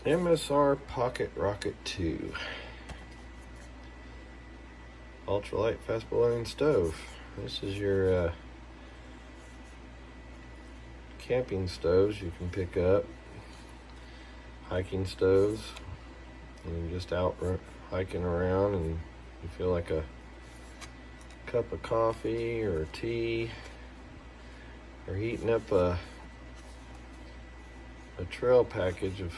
MSR PocketRocket 2 ultralight fast boiling stove. This is your camping stoves you can pick up, hiking stoves, and you're just out hiking around and you feel like a cup of coffee or tea, or heating up a trail package of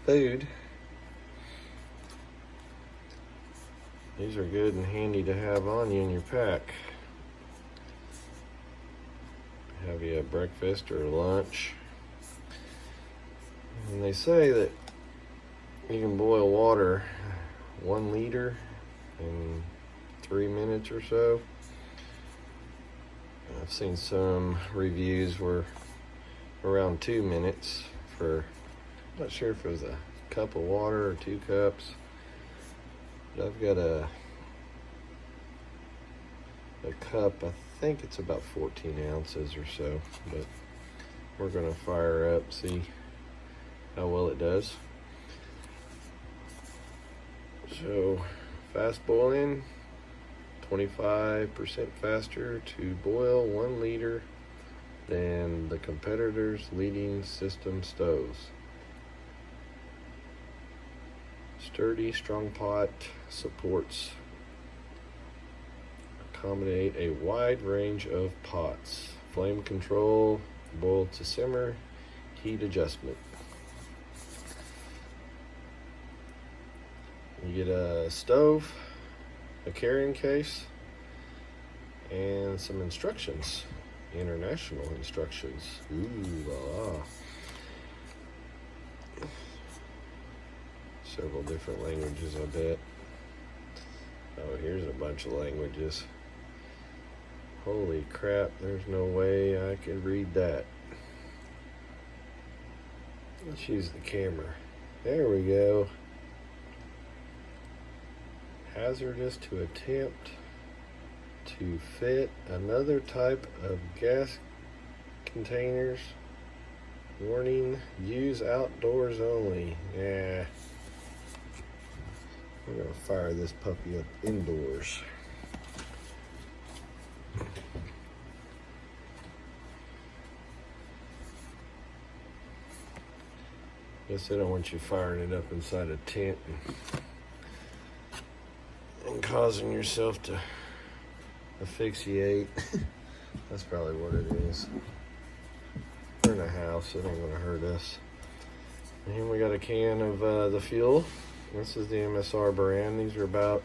food. These are good and handy to have on you in your pack. Have you a breakfast or lunch. And they say that you can boil water 1 liter in 3 minutes or so. I've seen some reviews were around 2 minutes for, I'm not sure if it was a cup of water or 2 cups. But I've got a cup, I think it's about 14 ounces or so, but we're gonna fire up, see how well it does. So fast boiling, 25% faster to boil 1 liter than the competitors' leading system stoves. Sturdy, strong pot supports accommodate a wide range of pots. Flame control, boil to simmer, heat adjustment. You get a stove, a carrying case, and some instructions. International instructions. Ooh la la. Several different languages, I bet. Oh, here's a bunch of languages. Holy crap, there's no way I could read that. Let's use the camera. There we go. Hazardous to attempt to fit another type of gas containers. Warning, use outdoors only. Yeah. We're gonna fire this puppy up indoors. Guess they don't want you firing it up inside a tent and causing yourself to asphyxiate. That's probably what it is. We're in a house, it ain't gonna hurt us. And here we got a can of the fuel. This is the MSR brand. These are about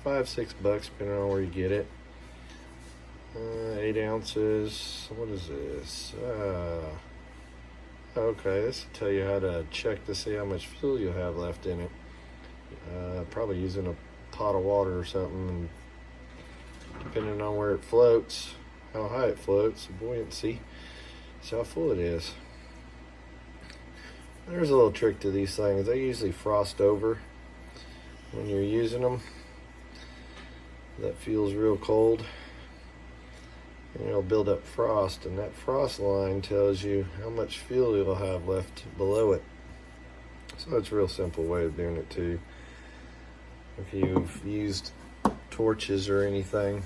$5-6 depending on where you get it. 8 ounces. What is this? Okay, this will tell you how to check to see how much fuel you have left in it. Probably using a pot of water or something, and depending on where it floats, how high it floats, the buoyancy, see how full it is. There's a little trick to these things. They usually frost over when you're using them. That feels real cold. And it'll build up frost, and that frost line tells you how much fuel you'll have left below it. So that's a real simple way of doing it too. If you've used torches or anything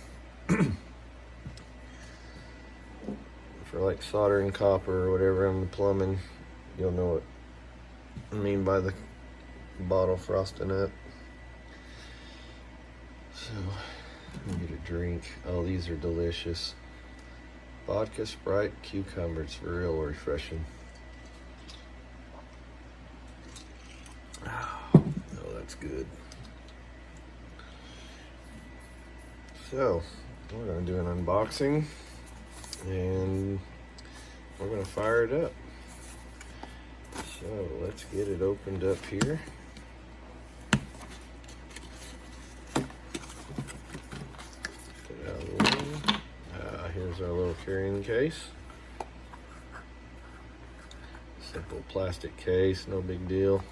for like soldering copper or whatever on the plumbing, you'll know what I mean by the bottle frosting up. So let me get a drink. Oh, these are delicious. Vodka, Sprite, cucumber. It's real refreshing. Oh, that's good. So we're going to do an unboxing and we're going to fire it up. So let's get it opened up here. Get it out of the way. Here's our little carrying case. Simple plastic case, no big deal.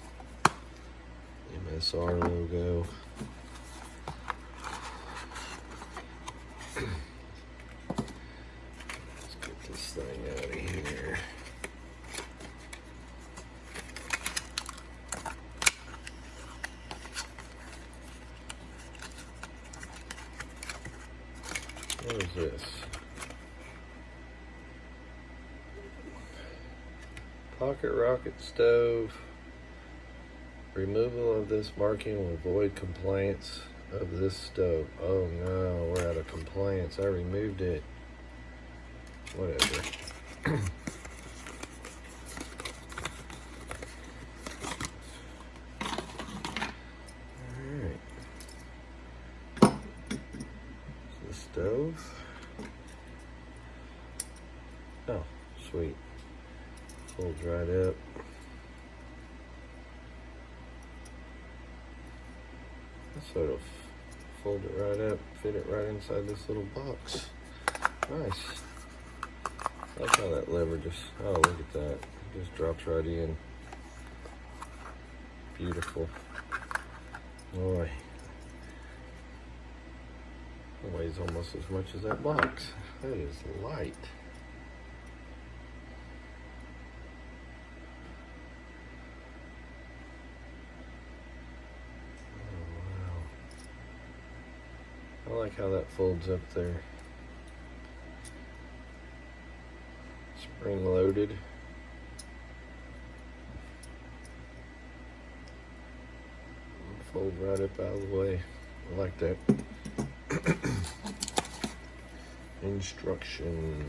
MSR logo. Let's get this thing out of here. What is this? PocketRocket stove. Removal of this marking will avoid compliance of this stove. Oh no, we're out of compliance. I removed it. Whatever. Alright. The stove. Oh, sweet. Folds right up. So it'll fold it right up, fit it right inside this little box. Nice. I like how that lever just, oh look at that. It just drops right in. Beautiful. Boy. It weighs almost as much as that box. That is light. I like how that folds up there. Spring loaded. Fold right up out of the way. I like that. Instruction.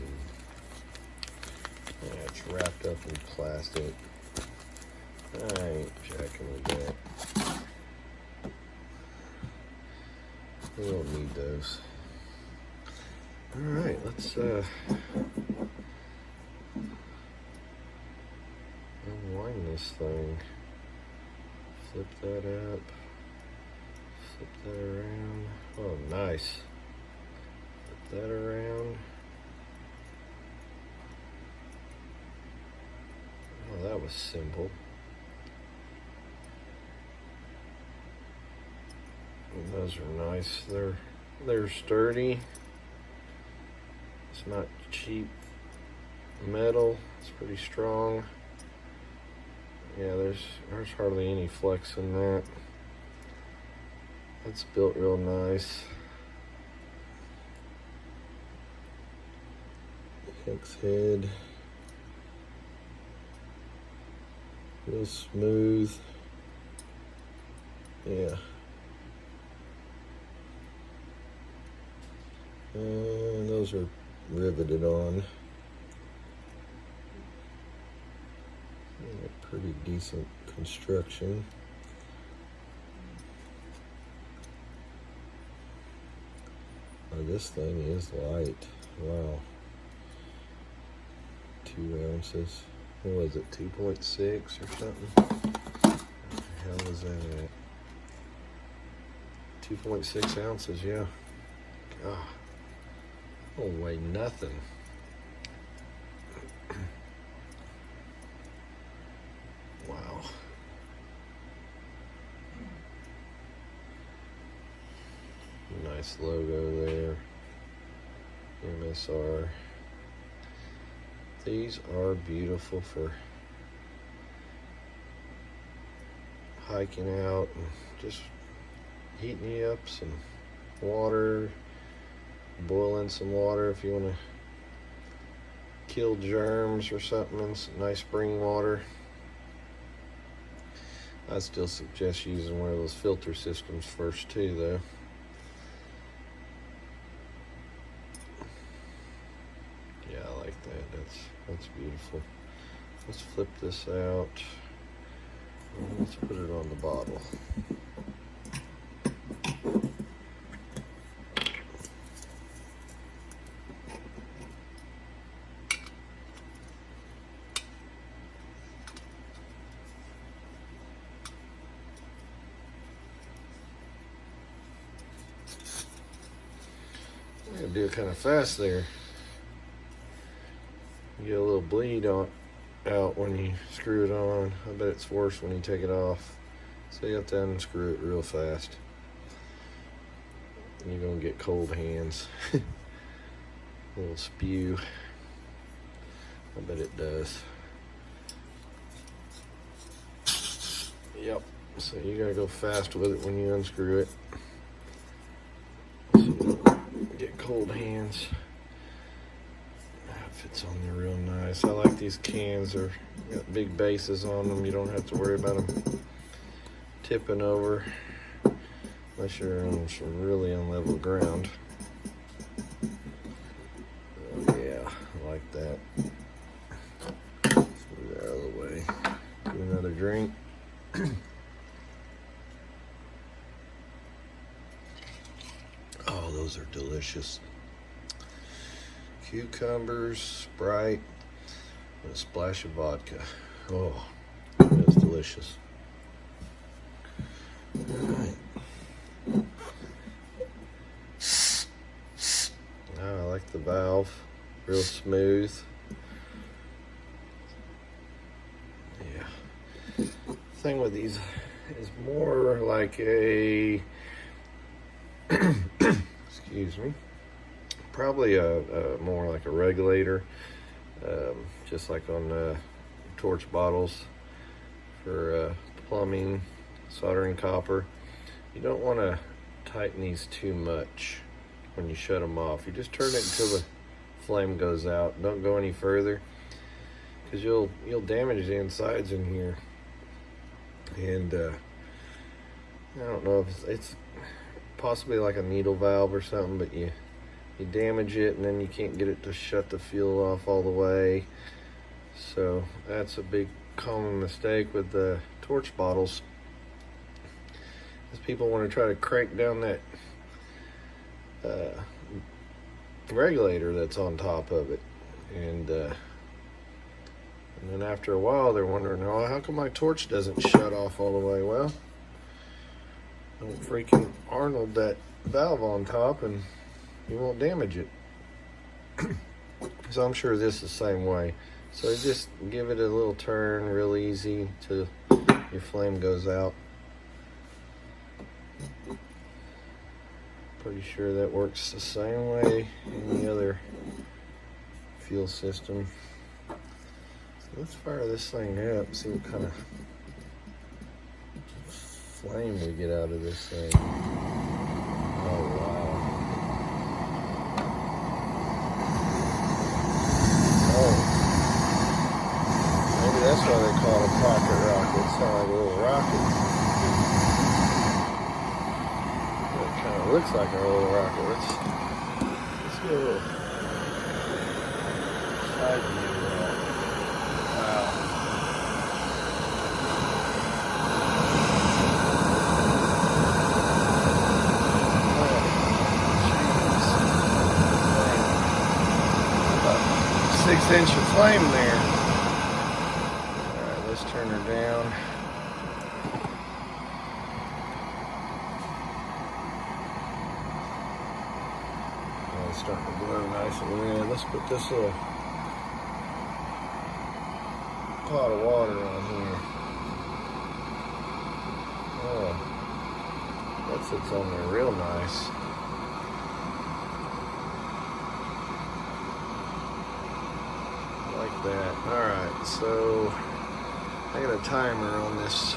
Yeah, it's wrapped up in plastic. I ain't jacking with that. We don't need those. Alright, let's unwind this thing. Flip that up. Flip that around. Oh, nice. Flip that around. Oh, that was simple. Those are nice. They're sturdy. It's not cheap metal. It's pretty strong. Yeah, there's hardly any flex in that. It's built real nice. Hex head. Real smooth. Yeah. And those are riveted on. Pretty decent construction. Oh, this thing is light. Wow. 2 ounces. What was it, 2.6 or something? What the hell is that at? 2.6 ounces, yeah. God. Don't weigh nothing. Wow. Nice logo there. MSR. These are beautiful for hiking out and just heating you up some water. Boil in some water if you want to kill germs or something in some nice spring water. I still suggest using one of those filter systems first too, though. Yeah, I like that. That's beautiful. Let's flip this out. Let's put it on the bottle. I'm gonna do it kind of fast there. You get a little bleed out when you screw it on. I bet it's worse when you take it off. So you have to unscrew it real fast. You're gonna get cold hands. A little spew. I bet it does. Yep. So you gotta go fast with it when you unscrew it. So you don't get cold hands. That fits on there real nice. I like these cans. They're got big bases on them. You don't have to worry about them tipping over unless you're on some really unlevel ground. Oh yeah, I like that. Let's move that out of the way. Do another drink. Oh, those are delicious. Cucumbers, Sprite, and a splash of vodka. Oh, that's delicious. All right. Oh, I like the valve, real smooth. Yeah. The thing with these is more like a excuse me, probably a more like a regulator, just like on torch bottles for plumbing, soldering copper. You don't want to tighten these too much when you shut them off. You just turn it until the flame goes out. Don't go any further, because you'll damage the insides in here. And I don't know if it's possibly like a needle valve or something, but you damage it and then you can't get it to shut the fuel off all the way. So that's a big common mistake with the torch bottles, is people want to try to crank down that regulator that's on top of it, and then after a while they're wondering, oh, how come my torch doesn't shut off all the way? Well, don't freaking Arnold that valve on top and you won't damage it. So I'm sure this is the same way. So just give it a little turn real easy till your flame goes out. Pretty sure that works the same way in the other fuel system. So let's fire this thing up and see what kind of flame we get out of this thing. Oh wow. Oh. Maybe that's why they call it a pocket rocket. It's not like a little rocket. It kind of looks like a little rocket. Let's get a little side view of that. Wow. About 6-inch of flame there. Alright, let's turn her down. Oh, it's starting to glow nice and red. Let's put this little pot of water on here. Oh, that sits on there real nice. Like that. Alright, so I got a timer on this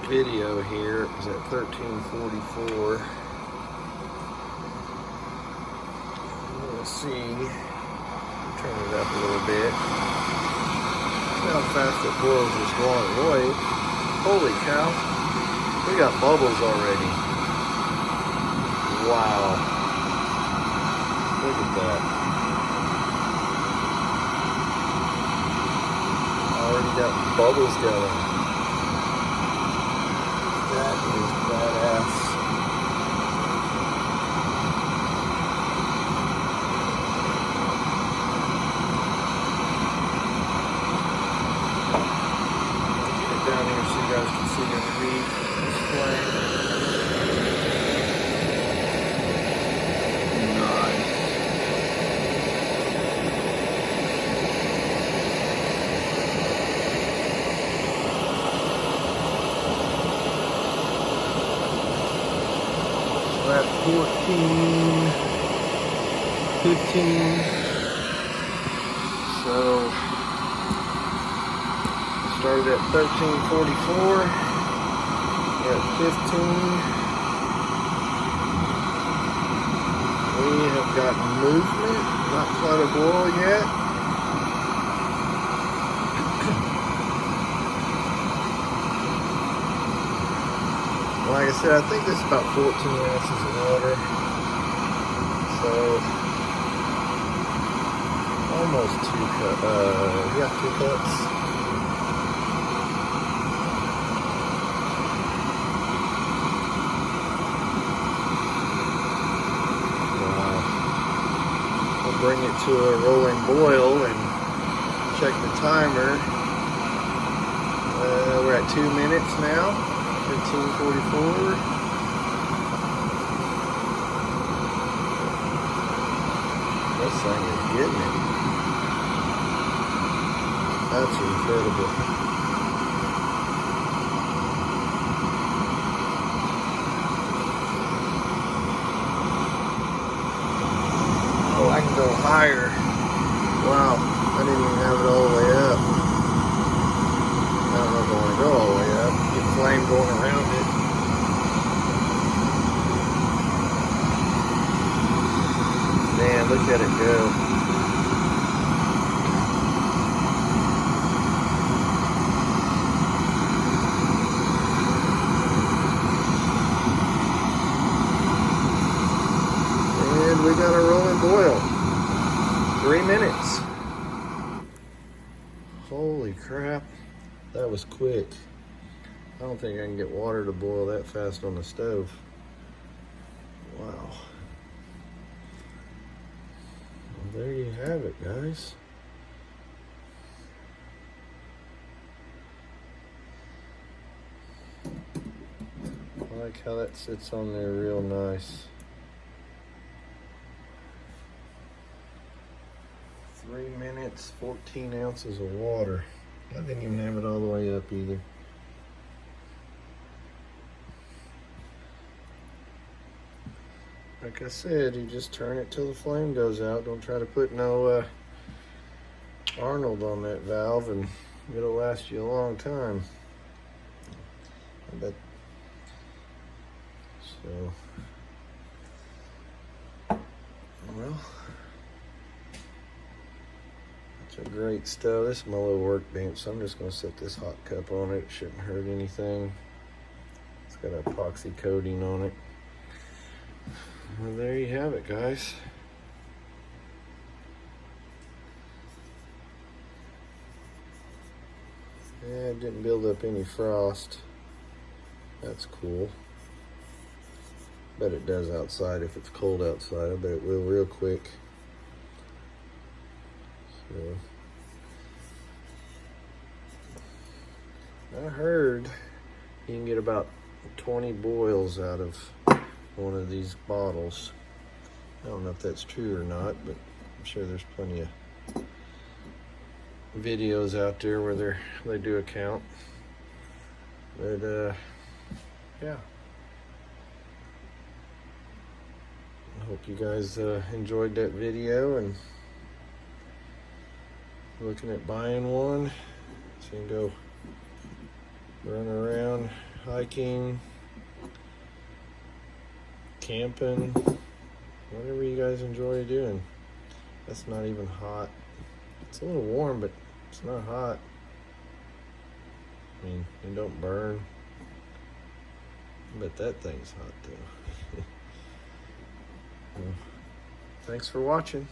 video here. It was at 13:44. Let's see. Turn it up a little bit. See how fast it boils this water. Boy, holy cow. We got bubbles already. Wow. Look at that. Already got bubbles going. That is badass. Down here so you guys can see underneath this flame. Nice. So that's 14, 15. So started at 13:44, we're at 15, We have got movement, not quite a boil yet. Like I said, I think this is about 14 ounces of water. So, almost 2 cups. Yeah, 2 cups. Wow. I'll bring it to a rolling boil and check the timer. We're at 2 minutes now. 15:44. This thing is getting it. That's incredible. Oh, I can go higher. Wow, I didn't even have it all the way up. I don't know if I want to go all the way up. Get flame going around it. Man, look at it go. And we got a rolling boil. 3 minutes. Holy crap. That was quick. I don't think I can get water to boil that fast on the stove. Wow. Well, there you have it, guys. I like how that sits on there real nice. 3 minutes, 14 ounces of water. I didn't even have it all the way up either. Like I said, you just turn it till the flame goes out. Don't try to put no Arnold on that valve, and it'll last you a long time. I bet. So, well, it's a great stove. This is my little workbench, so I'm just going to set this hot cup on it. It shouldn't hurt anything. It's got an epoxy coating on it. Well, there you have it, guys. Yeah, it didn't build up any frost. That's cool. Bet it does outside if it's cold outside. I bet it will real quick. So, I heard you can get about 20 boils out of one of these bottles. I don't know if that's true or not, but I'm sure there's plenty of videos out there where they do a count. But yeah, I hope you guys enjoyed that video and looking at buying one, so you can go run around hiking, camping, whatever you guys enjoy doing. That's not even hot. It's a little warm, but it's not hot. I mean, it don't burn. But that thing's hot too. Well, thanks for watching.